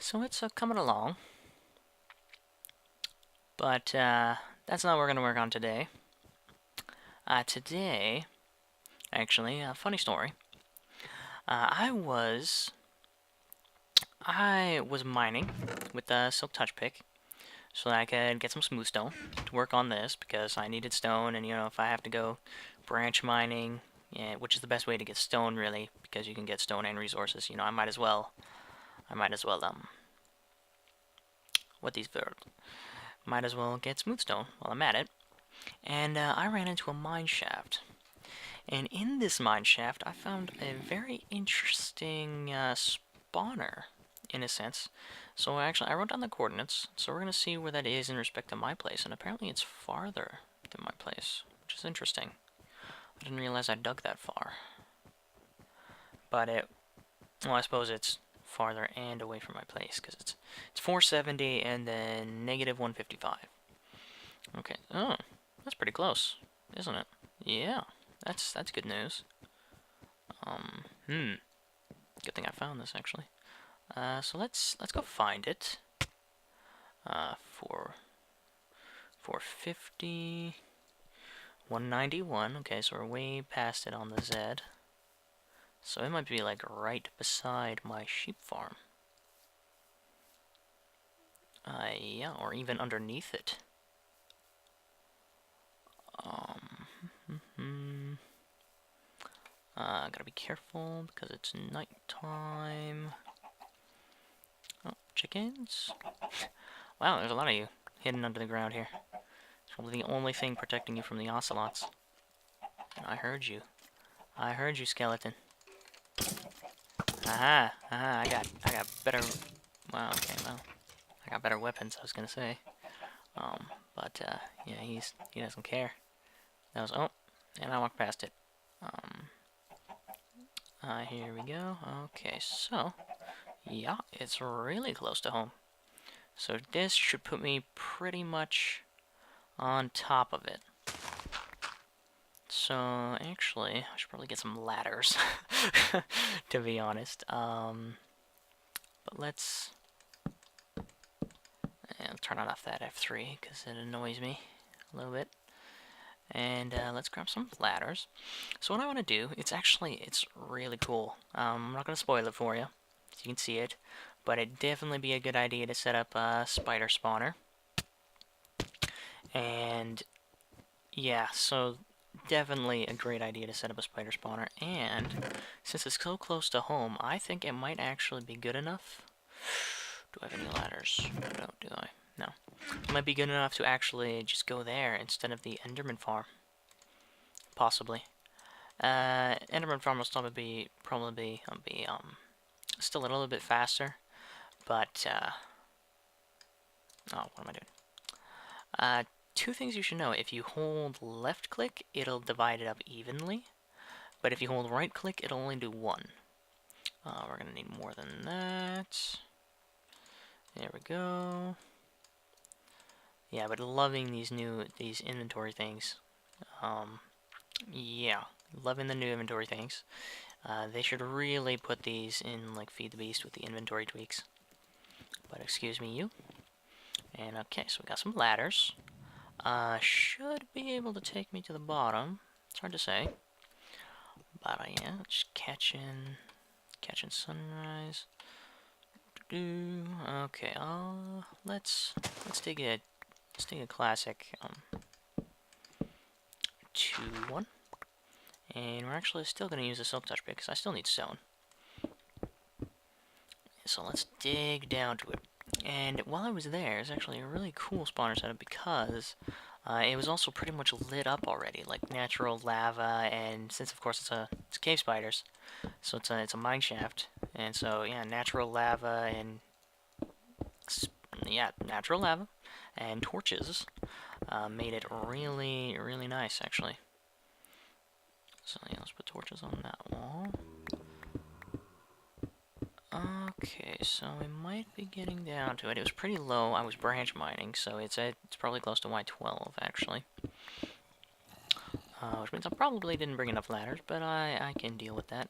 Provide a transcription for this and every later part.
So it's coming along, but that's not what we're going to work on today. Today, actually, a funny story. I was mining with the silk touch pick so that I could get some smooth stone to work on this because I needed stone, and if I have to go branch mining, yeah, which is the best way to get stone really, because you can get stone and resources. I might as well what these verbs? Might as well get smooth stone while I'm at it. And I ran into a mine shaft. And in this mine shaft, I found a very interesting spawner, in a sense. So actually, I wrote down the coordinates, so we're going to see where that is in respect to my place. And apparently it's farther than my place, which is interesting. I didn't realize I dug that far. But well, I suppose it's farther and away from my place, because it's 470 and then negative 155. Okay, oh, that's pretty close, isn't it? Yeah, that's good news. Good thing I found this, actually. So let's go find it. For 450, 191. Okay, so we're way past it on the Z. So it might be like right beside my sheep farm. Yeah, or even underneath it. Gotta be careful because it's nighttime. Oh, chickens. Wow, there's a lot of you hidden under the ground here. It's probably the only thing protecting you from the ocelots. I heard you. I heard you, skeleton. Aha, aha, I got better. Wow, okay, well, I got better weapons, I was gonna say. But yeah, he doesn't care. That was, oh, and I walked past it. Here we go. Okay, so, yeah, it's really close to home. So this should put me pretty much on top of it. So, actually, I should probably get some ladders, to be honest. But let's turn off that F3, because it annoys me a little bit. And let's grab some ladders. So what I want to do, it's really cool. I'm not going to spoil it for you, so you can see it. But it'd definitely be a good idea to set up a spider spawner. And yeah, so definitely a great idea to set up a spider spawner. And since it's so close to home, I think it might actually be good enough. Do I have any ladders? No, do I? No. It might be good enough to actually just go there instead of the Enderman farm. Possibly. Enderman farm will still be still a little bit faster, but oh, what am I doing? Two things you should know: if you hold left click, it'll divide it up evenly, but if you hold right click, it'll only do one. We're gonna need more than that. There we go. Yeah, but loving these inventory things. Yeah, loving the new inventory things. They should really put these in, like, Feed the Beast with the inventory tweaks. But excuse me, you. And okay, so we got some ladders. Should be able to take me to the bottom. It's hard to say. But yeah, just catching sunrise. Okay, let's take a classic 2-1. And we're actually still going to use the silk touch pick because I still need stone. So let's dig down to it. And while I was there, it's actually a really cool spawner setup because it was also pretty much lit up already, like natural lava, and since of course it's cave spiders, so it's a mine shaft, and so yeah, natural lava and torches made it really, really nice actually. So yeah, let's put torches on that wall. Okay, so we might be getting down to it. It was pretty low. I was branch mining, so it's probably close to Y12 actually. Which means I probably didn't bring enough ladders, but I can deal with that.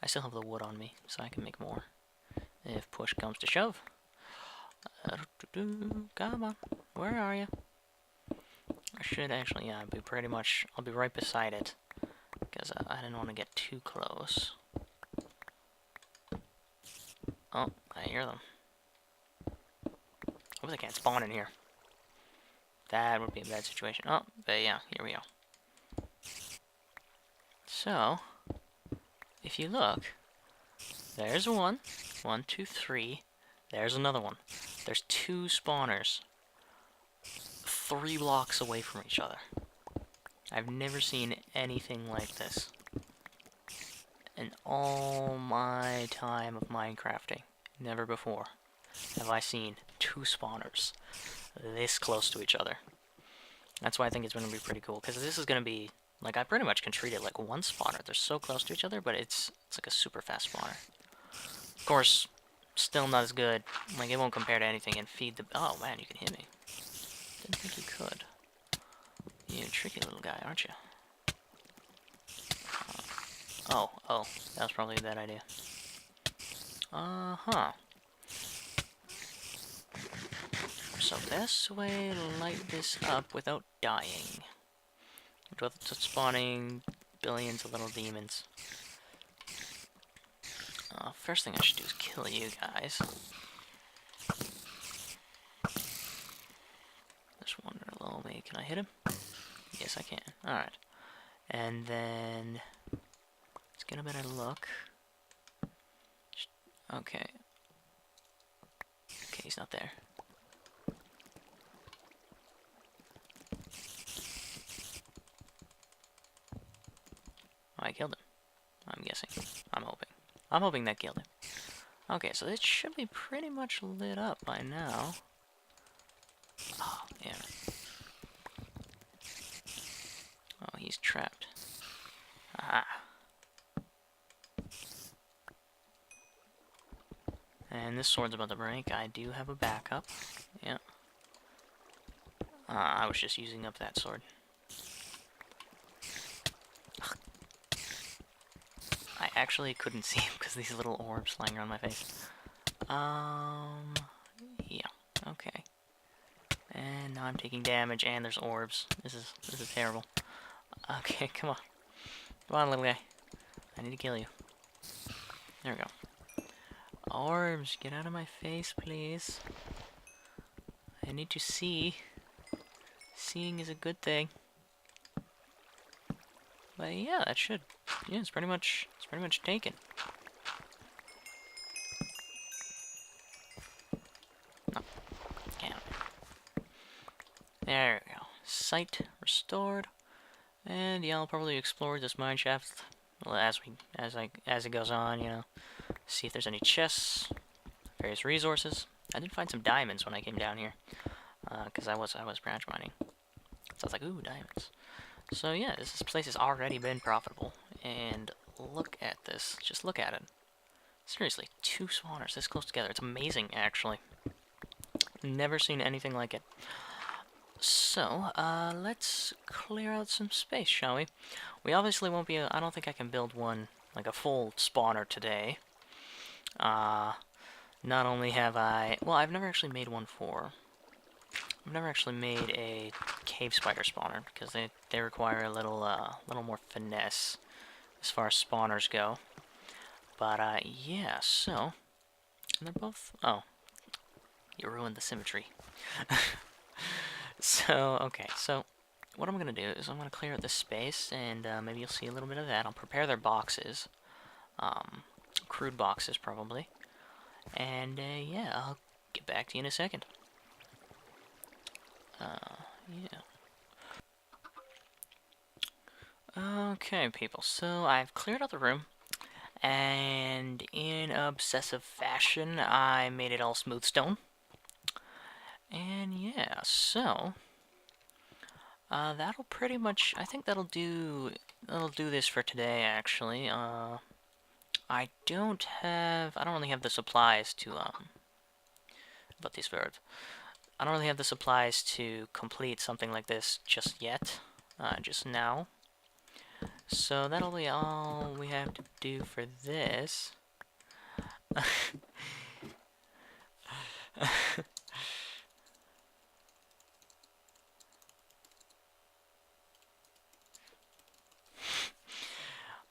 I still have the wood on me, so I can make more if push comes to shove. Come on, where are you? I should actually, yeah, I'll be right beside it, because I didn't want to get too close. Oh, I hear them. Hope they can't spawn in here. That would be a bad situation. Oh, but yeah, here we go. So, if you look, there's one. 1, 2, 3. There's another one. There's 2 spawners 3 blocks away from each other. I've never seen anything like this in all my time of Minecrafting. Never before have I seen 2 spawners this close to each other. That's why I think it's going to be pretty cool, because this is going to be, like, I pretty much can treat it like one spawner. They're so close to each other, but it's like a super fast spawner. Of course, still not as good. Like, it won't compare to anything and feed the... Oh, man, you can hit me. Didn't think you could. You tricky little guy, aren't you? Oh, that was probably a bad idea. Uh-huh. So, best way to light this up without dying. Without spawning billions of little demons. First thing I should do is kill you guys. Just wonder a little bit. Can I hit him? Yes, I can. Alright. And then... let's get a better look. Okay. Okay, he's not there. Oh, I killed him. I'm guessing. I'm hoping. I'm hoping that killed him. Okay, so it should be pretty much lit up by now. Oh, yeah. Oh, he's trapped. Aha. And this sword's about to break. I do have a backup. Yeah. I was just using up that sword. I actually couldn't see him because these little orbs flying around my face. Yeah. Okay. And now I'm taking damage, and there's orbs. This is terrible. Okay, come on. Come on, little guy. I need to kill you. There we go. Orbs, get out of my face, please. I need to see. Seeing is a good thing. But yeah, that should. Yeah, it's pretty much taken. Oh, damn. There we go. Sight restored. And yeah, I'll probably explore this mineshaft as it goes on, you know. See if there's any chests, various resources. I did find some diamonds when I came down here, because I was branch mining. So I was like, ooh, diamonds. So yeah, this place has already been profitable. And look at this. Just look at it. Seriously, 2 spawners this close together. It's amazing, actually. Never seen anything like it. So, let's clear out some space, shall we? We obviously won't be... I don't think I can build one, like a full spawner today. Not only have I... well, I've never actually made one for... I've never actually made a cave spider spawner, because they require a little more finesse as far as spawners go. But, yeah, so... and they're both... oh. You ruined the symmetry. So, okay, so... what I'm going to do is I'm going to clear out this space, and maybe you'll see a little bit of that. I'll prepare their boxes. Crude boxes, probably. And, yeah, I'll get back to you in a second. Yeah. Okay, people, so I've cleared out the room, and in obsessive fashion, I made it all smooth stone. And yeah, so that'll pretty much, I think that'll do this for today, actually. I don't really have the supplies to, about these birds. I don't really have the supplies to complete something like this just yet, just now. So that'll be all we have to do for this.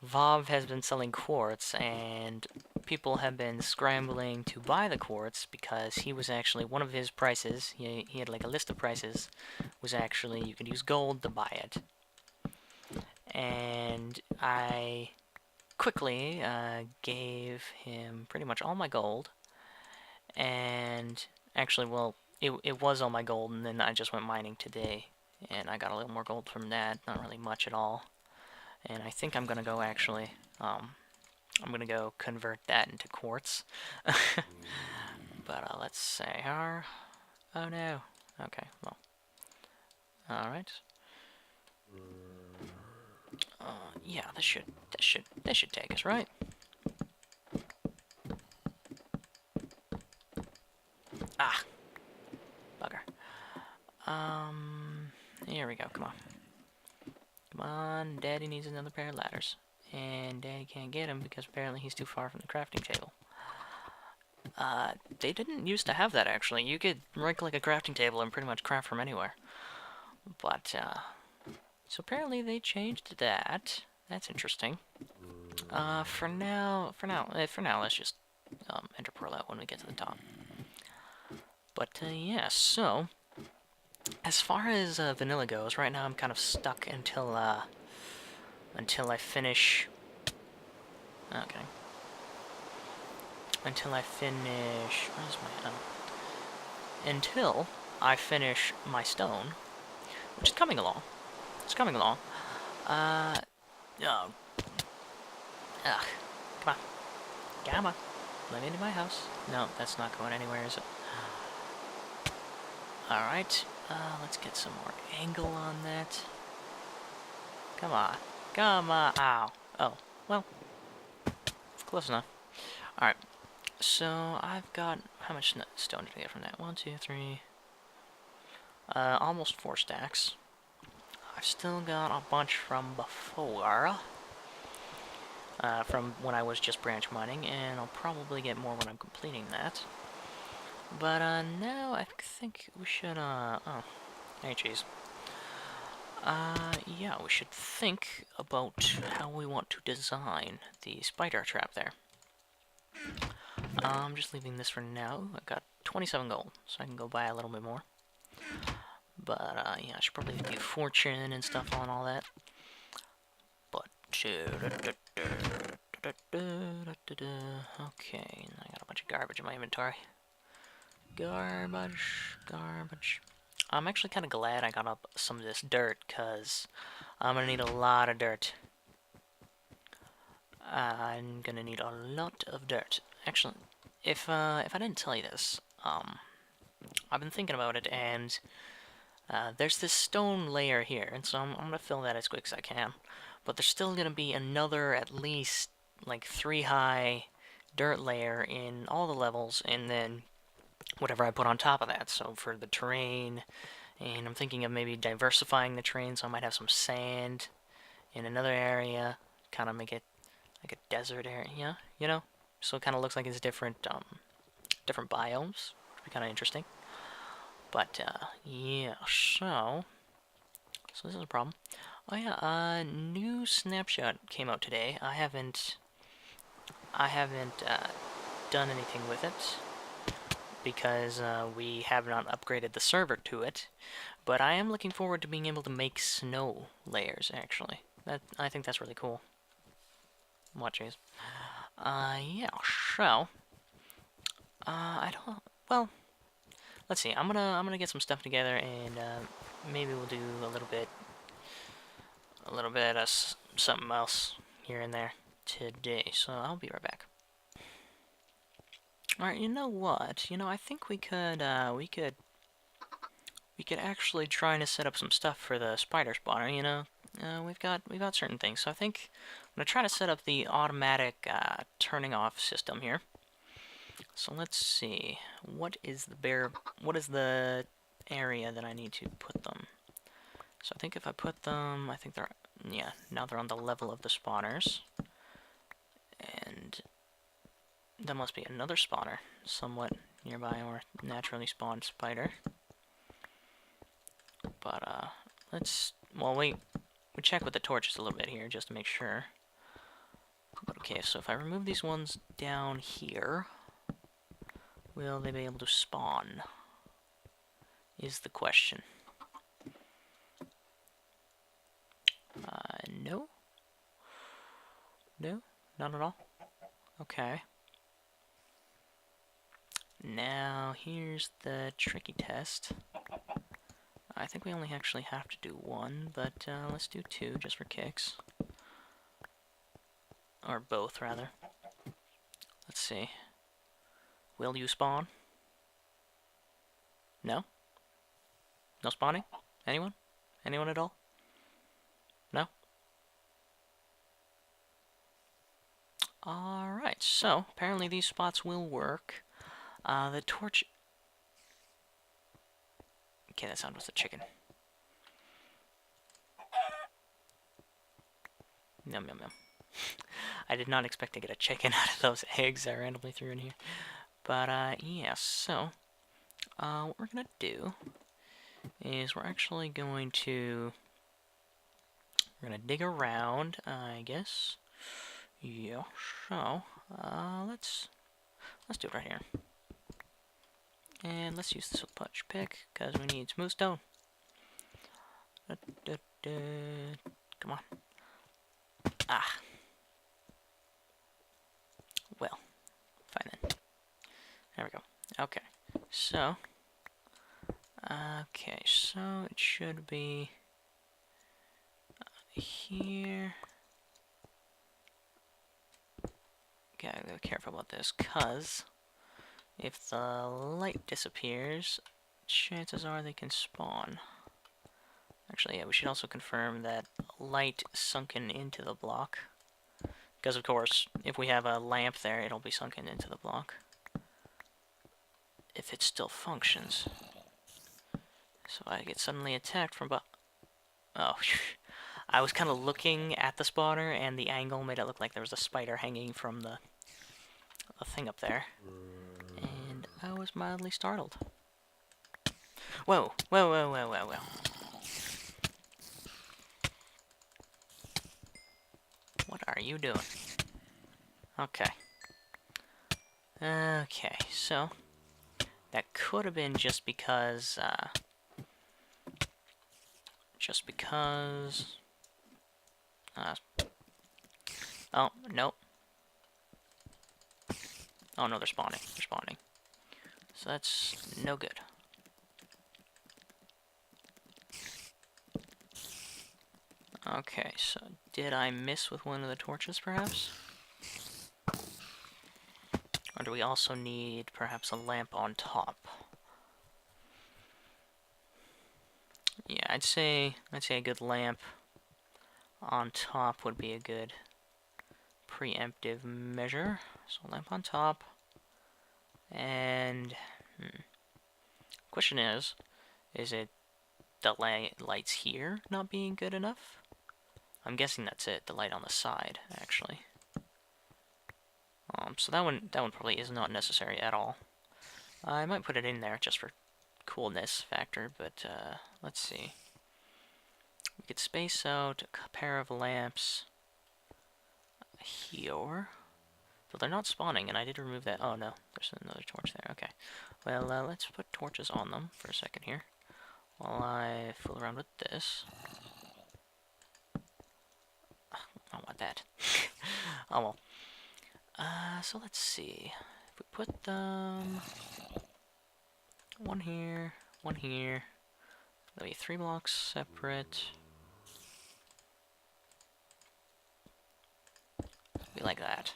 Vov has been selling quartz, and people have been scrambling to buy the quartz because he was actually one of his prices. He had like a list of prices. Was actually you could use gold to buy it, and I quickly gave him pretty much all my gold, and actually, well, it was all my gold, and then I just went mining today, and I got a little more gold from that. Not really much at all. And I think I'm gonna go actually, I'm gonna go convert that into quartz. But let's say our, oh no, okay, well, all right. Yeah, this should take us, right? Ah, bugger. Here we go. Come on. Come on, Daddy needs another pair of ladders. And Daddy can't get him because apparently he's too far from the crafting table. They didn't used to have that, actually. You could make like a crafting table and pretty much craft from anywhere. But, so apparently they changed that. That's interesting. For now, let's just, enter pearl out when we get to the top. But, yeah, so, as far as, vanilla goes, right now I'm kind of stuck until I finish... Okay. Until I finish... Where's my... until I finish my stone, which is coming along. It's coming along. Oh. Ugh. Come on. Come on. Let me into my house. No, that's not going anywhere, is it? Alright. Let's get some more angle on that. Come on. Come on. Ow. Oh. Well. Close enough. Alright. So, I've got... How much stone did I get from that? 1, 2, 3... almost 4 stacks. I've still got a bunch from before. From when I was just branch mining, and I'll probably get more when I'm completing that. But, now I think we should, oh. Hey, jeez. Yeah, we should think about how we want to design the spider trap there. I'm just leaving this for now. I've got 27 gold, so I can go buy a little bit more. But, yeah, I should probably do fortune and stuff on all that. But, okay, I got a bunch of garbage in my inventory. Garbage. I'm actually kind of glad I got up some of this dirt, because I'm going to need a lot of dirt. I'm going to need a lot of dirt. Actually, if I didn't tell you this, I've been thinking about it, and there's this stone layer here, and so I'm going to fill that as quick as I can. But there's still going to be another at least like 3 high dirt layer in all the levels, and then whatever I put on top of that. So for the terrain, and I'm thinking of maybe diversifying the terrain, so I might have some sand in another area, kind of make it like a desert area, you know? So it kind of looks like it's different, different biomes, which would be kind of interesting. But, yeah, so this is a problem. Oh yeah, new snapshot came out today. I haven't done anything with it, because we have not upgraded the server to it, but I am looking forward to being able to make snow layers, actually. I think that's really cool. Watch these. Yeah, so, I don't, well, let's see, I'm gonna get some stuff together, and, maybe we'll do a little bit of something else here and there today, so I'll be right back. Alright, you know what? You know, I think we could actually try to set up some stuff for the spider spawner, you know? We've got certain things, so I think I'm gonna try to set up the automatic, turning off system here. So let's see, what is the area that I need to put them? So I think if I put them, I think they're, yeah, now they're on the level of the spawners. And there must be another spawner somewhat nearby, or naturally spawned spider. But, let's, well, we check with the torches a little bit here, just to make sure. Okay, so if I remove these ones down here, will they be able to spawn? Is the question. No? No? Not at all? Okay. Now, here's the tricky test. I think we only actually have to do one, but let's do two, just for kicks. Or both, rather. Let's see. Will you spawn? No? No spawning? Anyone? Anyone at all? No? Alright, so apparently these spots will work. The torch... Okay, that sound was a chicken. Yum, yum, yum. I did not expect to get a chicken out of those eggs I randomly threw in here. But, yeah, so... what we're gonna do is we're actually going to... We're gonna dig around, I guess. Yeah, so, let's do it right here. And let's use this punch pick, because we need smooth stone. Come on. Ah. Well, fine then. There we go. Okay, so... Okay, so it should be... here... Okay, I gotta be careful about this, because... if the light disappears, chances are they can spawn. Actually, yeah, we should also confirm that light sunken into the block. Because, of course, if we have a lamp there, it'll be sunken into the block. If it still functions. So I get suddenly attacked from oh, I was kind of looking at the spawner, and the angle made it look like there was a spider hanging from the thing up there. And I was mildly startled. Whoa, whoa, whoa, whoa, whoa, whoa. What are you doing? Okay. Okay, so... that could have been just because, oh, nope. Oh, no, they're spawning. They're spawning. So that's no good. Okay, so did I miss with one of the torches, perhaps? Or do we also need, perhaps, a lamp on top? Yeah, I'd say a good lamp on top would be a good preemptive measure. So lamp on top. And question is it the lights here not being good enough? I'm guessing that's it, the light on the side, actually. So that one probably is not necessary at all. I might put it in there just for coolness factor, but let's see. We could space out a pair of lamps here. Though they're not spawning, and I did remove that. Oh no, there's another torch there. Okay. Well, let's put torches on them for a second here, while I fool around with this. I don't want that. Oh well. So let's see. If we put them... one here, there'll be 3 blocks separate. Be like that.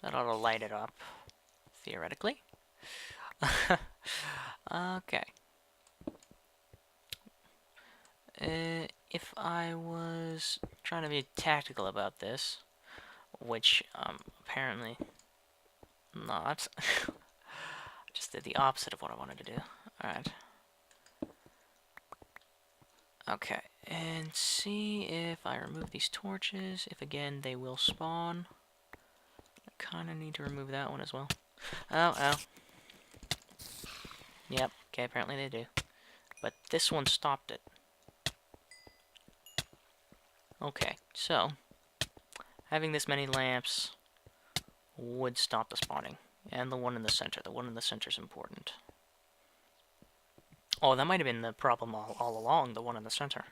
That ought to light it up, theoretically. Okay. If I was trying to be tactical about this, which apparently not, just did the opposite of what I wanted to do. Alright. Okay, and see if I remove these torches, if again they will spawn. I kinda need to remove that one as well. Oh. Yep, okay, apparently they do. But this one stopped it. Okay, so Having this many lamps would stop the spawning. And the one in the center. The one in the center is important. Oh, that might have been the problem all along, the one in the center.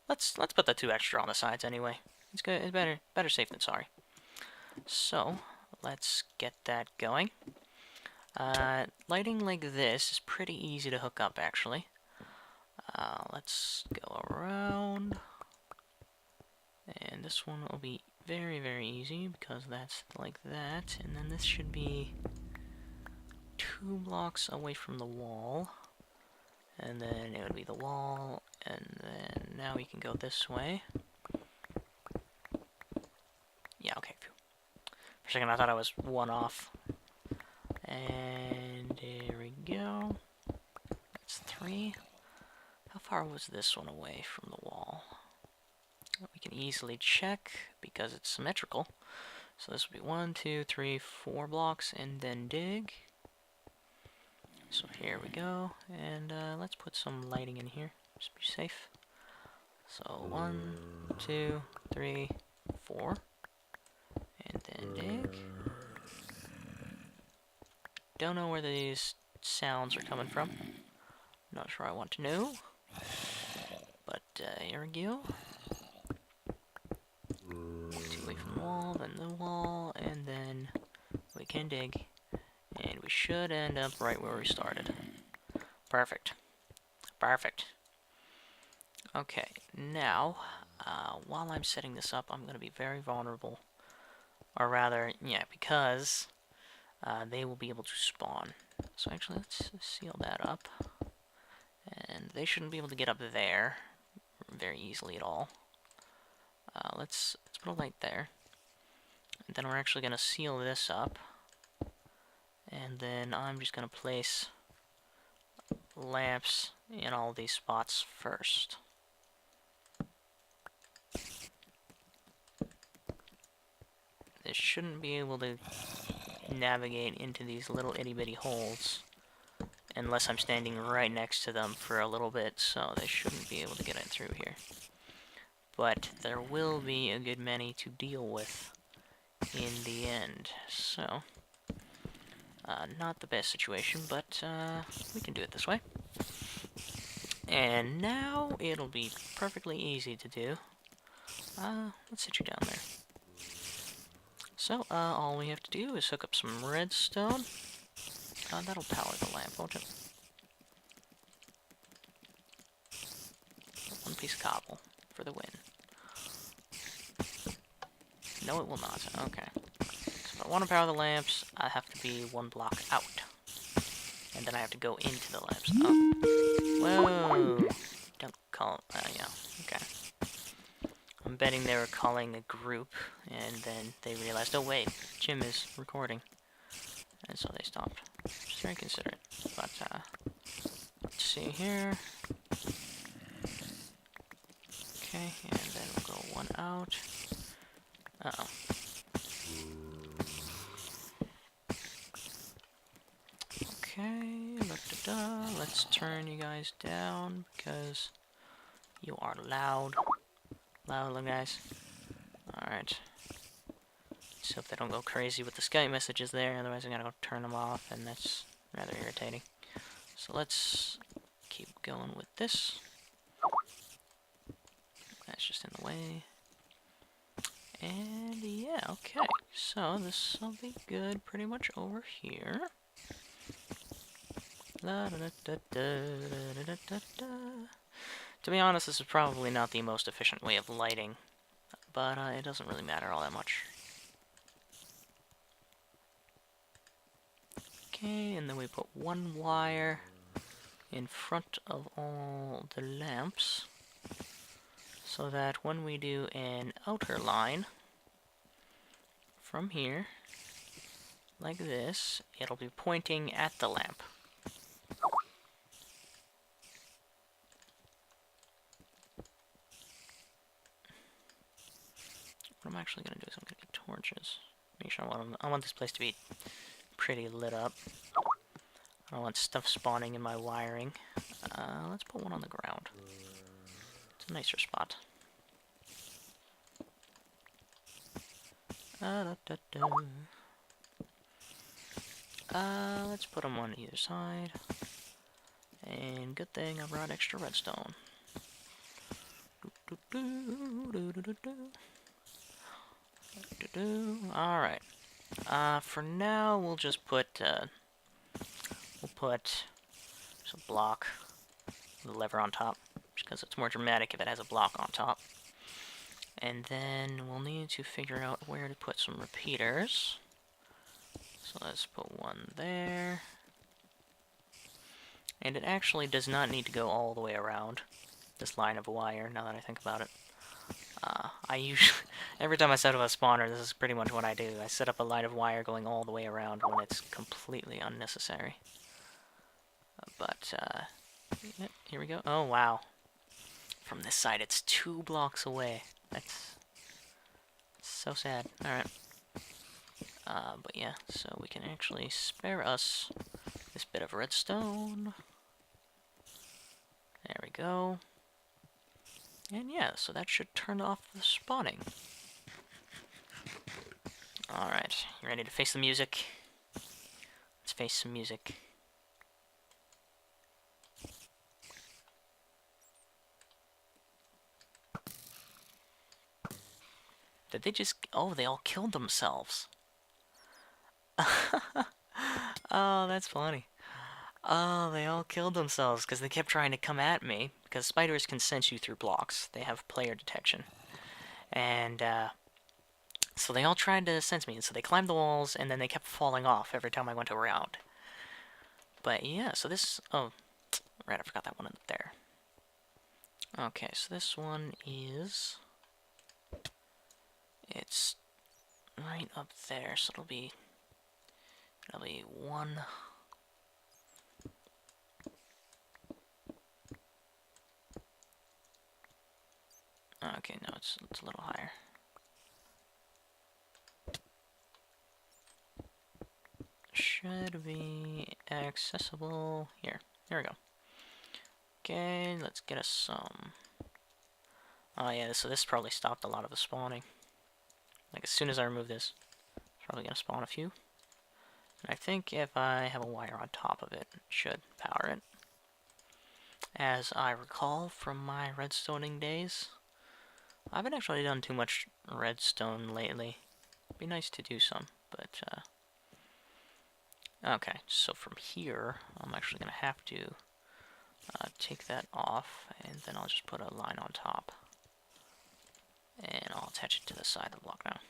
Let's put the 2 extra on the sides anyway. It's good. It's better safe than sorry. So, let's get that going. Lighting like this is pretty easy to hook up, actually. Let's go around. And this one will be very, very easy because that's like that. And then this should be 2 blocks away from the wall. And then it would be the wall. And then now we can go this way. Yeah, okay. For a second I thought I was 1 off. And there we go. That's 3. How far was this one away from the wall? We can easily check because it's symmetrical. So this would be 1, 2, 3, 4 blocks and then dig. So here we go. And let's put some lighting in here. Just be safe. So 1, 2, 3, 4. And then dig. Don't know where these sounds are coming from. Not sure I want to know. But here we go. 2 away from the wall, then the wall, and then we can dig. And we should end up right where we started. Perfect. Perfect. Okay, now, while I'm setting this up, I'm going to be very vulnerable. Or rather, yeah, because they will be able to spawn. So actually, let's seal that up. And they shouldn't be able to get up there very easily at all. Let's put a light there. And then we're actually going to seal this up. And then I'm just going to place lamps in all these spots first. They shouldn't be able to navigate into these little itty-bitty holes unless I'm standing right next to them for a little bit, so they shouldn't be able to get in through here. But there will be a good many to deal with in the end, so not the best situation, but we can do it this way. And now it'll be perfectly easy to do. Let's sit you down there. So, all we have to do is hook up some redstone. That'll power the lamp, won't it? 1 piece of cobble for the win. No, it will not. Okay. So if I want to power the lamps, I have to be 1 block out. And then I have to go into the lamps. Oh. Whoa! Don't call... yeah. Okay. I'm betting they were calling a group, and then they realized, oh wait, Jim is recording. And so they stopped. Just very considerate. But, let's see here. Okay, and then we'll go 1 out. Uh-oh. Okay, let's turn you guys down, because you are loud. Loud, guys. Alright. Let's hope they don't go crazy with the Skype messages there, otherwise I'm gonna go turn them off, and that's rather irritating. So let's keep going with this. That's just in the way. And yeah, okay. So this will be good pretty much over here. La, da, da, da, da, da, da, da. To be honest, this is probably not the most efficient way of lighting, but it doesn't really matter all that much. Okay, and then we put 1 wire in front of all the lamps, so that when we do an outer line from here, like this, it'll be pointing at the lamp. What I'm actually going to do is I'm going to get torches. Make sure I want this place to be pretty lit up. I don't want stuff spawning in my wiring. Let's put 1 on the ground. It's a nicer spot. Let's put them on either side. And good thing I brought extra redstone. Alright. For now, we'll just put, we'll put some block, the lever on top, because it's more dramatic if it has a block on top. And then we'll need to figure out where to put some repeaters. So let's put one there. And it actually does not need to go all the way around this line of wire, now that I think about it. I usually, every time I set up a spawner, this is pretty much what I do. I set up a line of wire going all the way around when it's completely unnecessary. Yeah, here we go. Oh, wow. From this side, it's 2 blocks away. That's so sad. Alright. But yeah, so we can actually spare us this bit of redstone. There we go. And yeah, so that should turn off the spawning. Alright, you ready to face the music? Let's face some music. Did they just... Oh, they all killed themselves. Oh, that's funny. Oh, they all killed themselves because they kept trying to come at me. Because spiders can sense you through blocks. They have player detection. And, so they all tried to sense me. And so they climbed the walls, and then they kept falling off every time I went around. But yeah, so this... Oh, right, I forgot that one up there. Okay, so this one is... It's right up there, so it'll be 1... Okay, no, it's a little higher. Should be accessible here. There we go. Okay, let's get us some. Oh yeah, so this probably stopped a lot of the spawning. Like as soon as I remove this, it's probably gonna spawn a few. And I think if I have a wire on top of it, it should power it. As I recall from my redstoning days, I haven't actually done too much redstone lately. It'd be nice to do some, but okay, so from here, I'm actually gonna have to take that off, and then I'll just put a line on top. And I'll attach it to the side of the block now.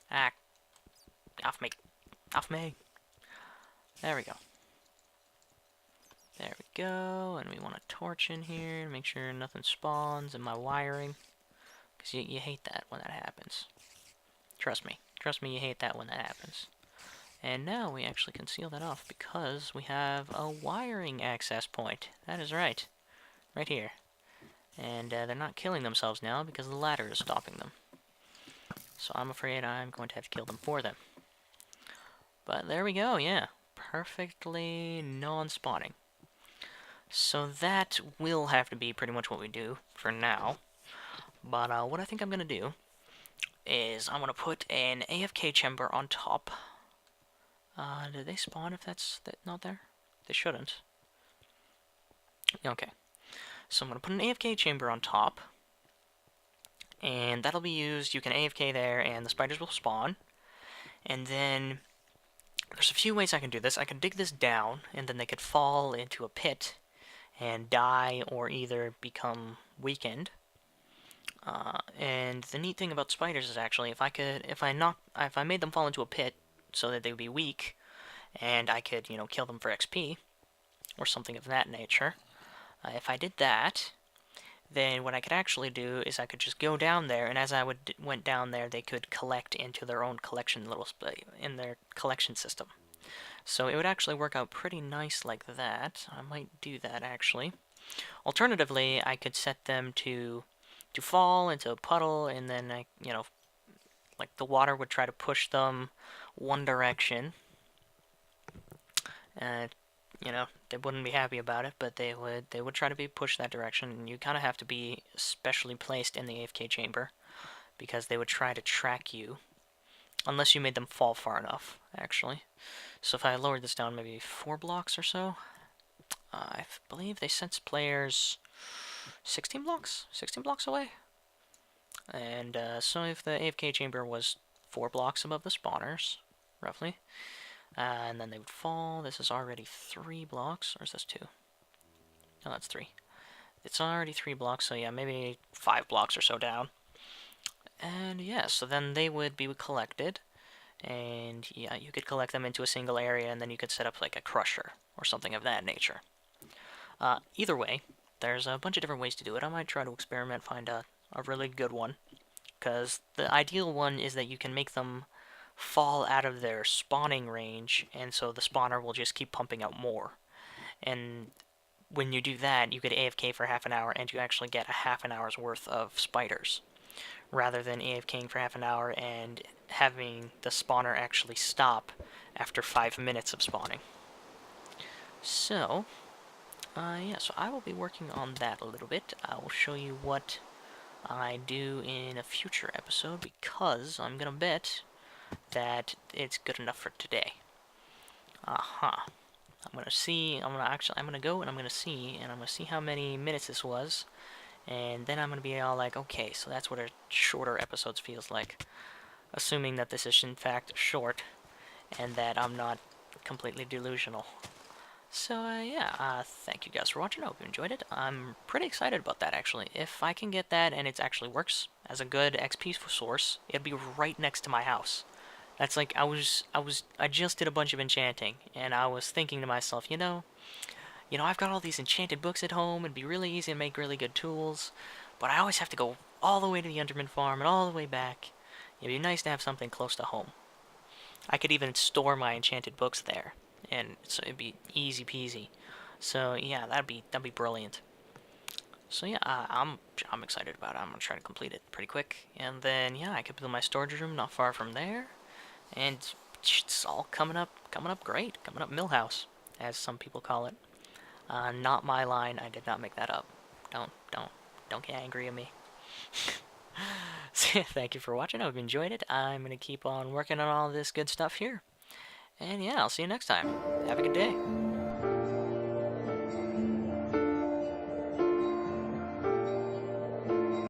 Ah, off me. Off me. There we go. There we go, and we want a torch in here to make sure nothing spawns in my wiring. Because you hate that when that happens. Trust me. Trust me, you hate that when that happens. And now we actually can seal that off because we have a wiring access point. That is right. Right here. And they're not killing themselves now because the ladder is stopping them. So I'm afraid I'm going to have to kill them for them. But there we go, yeah. Perfectly non-spawning. So that will have to be pretty much what we do for now. But what I think I'm going to do is I'm going to put an AFK chamber on top. Do they spawn if that's not there? They shouldn't. Okay. So I'm going to put an AFK chamber on top. And that'll be used. You can AFK there and the spiders will spawn. And then there's a few ways I can do this. I can dig this down and then they could fall into a pit and die or either become weakened. And the neat thing about spiders is actually if I made them fall into a pit so that they would be weak, and I could, kill them for XP, or something of that nature. If I did that, then what I could actually do is I could just go down there, and as I went down there, they could collect into their own collection in their collection system. So it would actually work out pretty nice like that. I might do that, actually. Alternatively, I could set them to fall into a puddle, and then like the water would try to push them one direction. They wouldn't be happy about it, but they would try to be pushed that direction, and you kind of have to be specially placed in the AFK chamber, because they would try to track you Unless you made them fall far enough, actually. So if I lowered this down maybe 4 blocks or so, I believe they sense players 16 blocks? 16 blocks away? And so if the AFK chamber was 4 blocks above the spawners, roughly, and then they would fall. This is already 3 blocks, or is this 2? No, that's 3. It's already 3 blocks, so yeah, maybe 5 blocks or so down. And yeah, so then they would be collected, and yeah, you could collect them into a single area, and then you could set up like a crusher or something of that nature. Either way, there's a bunch of different ways to do it. I might try to experiment, find a really good one, because the ideal one is that you can make them fall out of their spawning range, and so the spawner will just keep pumping out more. And when you do that, you get AFK for half an hour, and you actually get a half an hour's worth of spiders, rather than AFKing for half an hour and having the spawner actually stop after 5 minutes of spawning. So, yeah, so I will be working on that a little bit. I will show you what I do in a future episode, because I'm gonna bet that it's good enough for today. Aha. I'm gonna go and I'm gonna see how many minutes this was, and then I'm gonna be all like, okay, so that's what a shorter episodes feels like, assuming that this is in fact short, and that I'm not completely delusional. So, yeah, thank you guys for watching. I hope you enjoyed it. I'm pretty excited about that, actually. If I can get that and it actually works as a good XP source, it'd be right next to my house. That's like, I just did a bunch of enchanting, and I was thinking to myself, I've got all these enchanted books at home, it'd be really easy to make really good tools, but I always have to go all the way to the Enderman farm and all the way back. It'd be nice to have something close to home. I could even store my enchanted books there, and so it'd be easy peasy. So yeah, that'd be brilliant. So yeah, I'm excited about it. I'm gonna try to complete it pretty quick, and then yeah, I could build my storage room not far from there, and it's all coming up great, coming up Millhouse, as some people call it. Not my line. I did not make that up. Don't get angry at me. So, thank you for watching. I hope you enjoyed it. I'm gonna keep on working on all this good stuff here. And yeah, I'll see you next time. Have a good day.